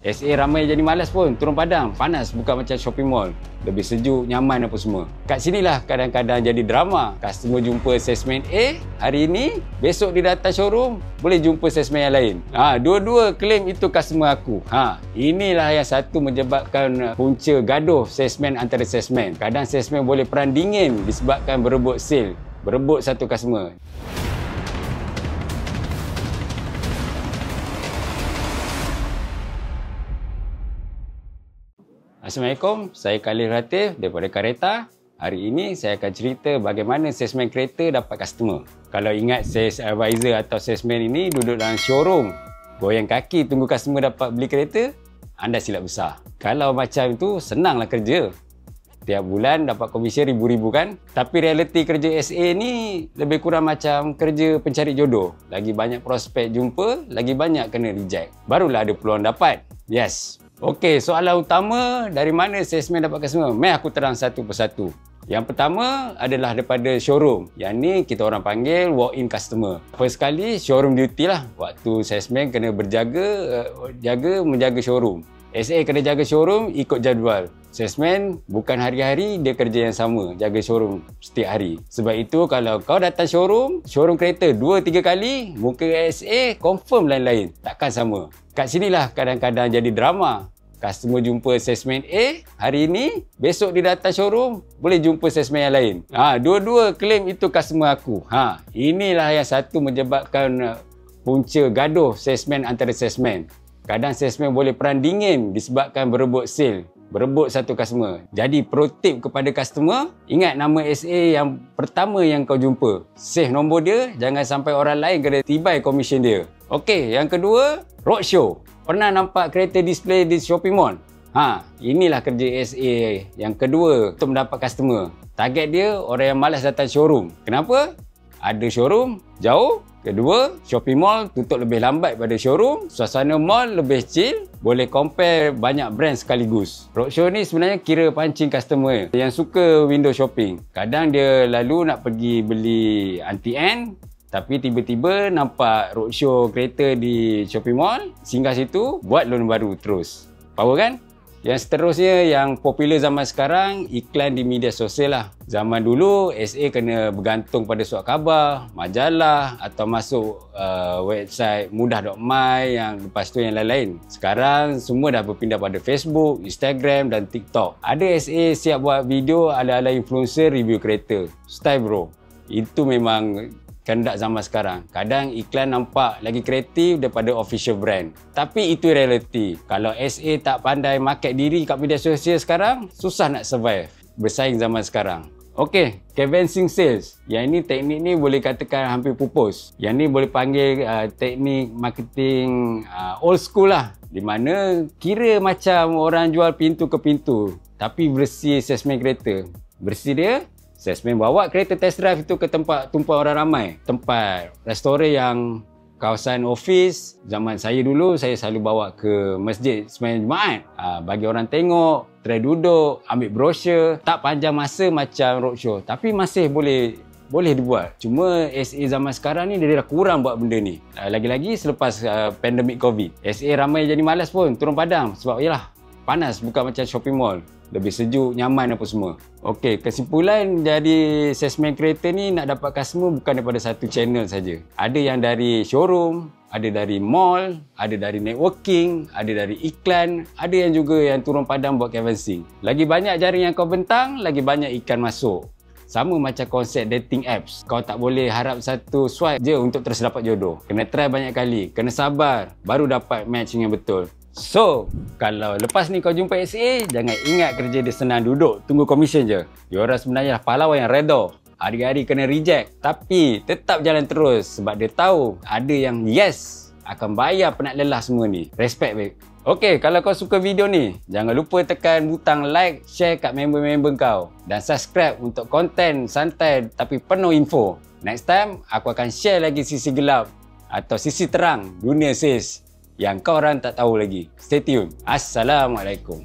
SA ramai jadi malas pun, turun padang, panas, bukan macam shopping mall. Lebih sejuk, nyaman apa semua. Kat sinilah kadang-kadang jadi drama. Customer jumpa salesman A hari ini, besok dia datang showroom, boleh jumpa salesman yang lain. Dua-dua claim itu customer aku. Inilah yang satu menyebabkan punca gaduh salesman antara salesman. Kadang salesman boleh perang dingin disebabkan berebut sale, berebut satu customer. Assalamualaikum, saya Khalil Ratif daripada Kareta. Hari ini saya akan cerita bagaimana salesman kereta dapat customer. Kalau ingat sales advisor atau salesman ini duduk dalam showroom, goyang kaki tunggu customer dapat beli kereta, anda silap besar. Kalau macam itu, senanglah kerja. Tiap bulan dapat komisen ribu-ribu kan? Tapi realiti kerja SA ni lebih kurang macam kerja pencari jodoh. Lagi banyak prospek jumpa, lagi banyak kena reject. Barulah ada peluang dapat. Yes. Okey, soalan utama, dari mana salesman dapat customer? Mari aku terang satu persatu. Yang pertama adalah daripada showroom. Yang ni kita orang panggil walk-in customer. First kali showroom duty lah. Waktu salesman kena menjaga showroom. SA kena jaga showroom ikut jadual. Salesman bukan hari-hari dia kerja yang sama, jaga showroom setiap hari. Sebab itu kalau kau datang showroom kereta 2-3 kali, muka SA confirm lain-lain. Takkan sama. Kat sinilah kadang-kadang jadi drama. Customer jumpa salesman A hari ini, besok dia datang showroom, boleh jumpa salesman yang lain. Dua-dua claim itu customer aku. Inilah yang satu menyebabkan punca gaduh salesman antara salesman. Kadang salesman boleh perang dingin disebabkan berebut sale, berebut satu customer. Jadi pro tip kepada customer, ingat nama SA yang pertama yang kau jumpa. Save nombor dia, jangan sampai orang lain kena tibai komisen dia. Okey, yang kedua, roadshow. Pernah nampak kereta display di shopping mall? Inilah kerja SA yang kedua untuk mendapat customer. Target dia orang yang malas datang showroom. Kenapa? Ada showroom jauh. Kedua, shopping mall tutup lebih lambat pada showroom. Suasana mall lebih chill. Boleh compare banyak brand sekaligus. Roadshow ni sebenarnya kira pancing customer yang suka window shopping. Kadang dia lalu nak pergi beli anti-end, tapi tiba-tiba nampak roadshow kereta di shopping mall, singgah situ, buat loan baru terus. Power kan? Yang seterusnya yang popular zaman sekarang, iklan di media sosial lah. Zaman dulu, SA kena bergantung pada surat khabar, majalah atau masuk website mudah.my yang lepas tu yang lain-lain. Sekarang semua dah berpindah pada Facebook, Instagram dan TikTok. Ada SA siap buat video ala-ala influencer review kereta. Style bro. Itu memang kehendak zaman sekarang. Kadang iklan nampak lagi kreatif daripada official brand. Tapi itu realiti. Kalau SA tak pandai market diri kat media sosial sekarang, susah nak survive bersaing zaman sekarang. Okey, canvassing sales. Yang ini teknik ni boleh katakan hampir pupus. Yang ni boleh panggil teknik marketing old school lah. Di mana kira macam orang jual pintu ke pintu. Tapi bersih salesman kereta. Bersih dia, salesman bawa kereta test drive itu ke tempat tumpah orang ramai. Tempat restoran yang kawasan office. Zaman saya dulu, saya selalu bawa ke masjid sembahyang Jumaat. Bagi orang tengok, try duduk, ambil brosur. Tak panjang masa macam roadshow. Tapi masih boleh dibuat. Cuma SA zaman sekarang ni dia dah kurang buat benda ni. Lagi-lagi selepas pandemik COVID. SA ramai jadi malas pun, turun padang. Sebab yalah, panas, bukan macam shopping mall. Lebih sejuk, nyaman apa semua. Okey, kesimpulan jadi salesman kereta ni nak dapat customer bukan daripada satu channel saja. Ada yang dari showroom, ada dari mall, ada dari networking, ada dari iklan, ada yang juga yang turun padang buat canvassing. Lagi banyak jaring yang kau bentang, lagi banyak ikan masuk. Sama macam konsep dating apps. Kau tak boleh harap satu swipe je untuk terus dapat jodoh. Kena try banyak kali, kena sabar, baru dapat matching yang betul. So, kalau lepas ni kau jumpa SA, jangan ingat kerja dia senang duduk, tunggu komisen je. Diorang sebenarnya pahlawan yang reda. Hari-hari kena reject, tapi tetap jalan terus sebab dia tahu ada yang yes, akan bayar penat lelah semua ni. Respect babe. Okey, kalau kau suka video ni, jangan lupa tekan butang like, share kat member-member kau. Dan subscribe untuk konten santai tapi penuh info. Next time, aku akan share lagi sisi gelap atau sisi terang dunia sales yang kau orang tak tahu lagi. Stay tune. Assalamualaikum.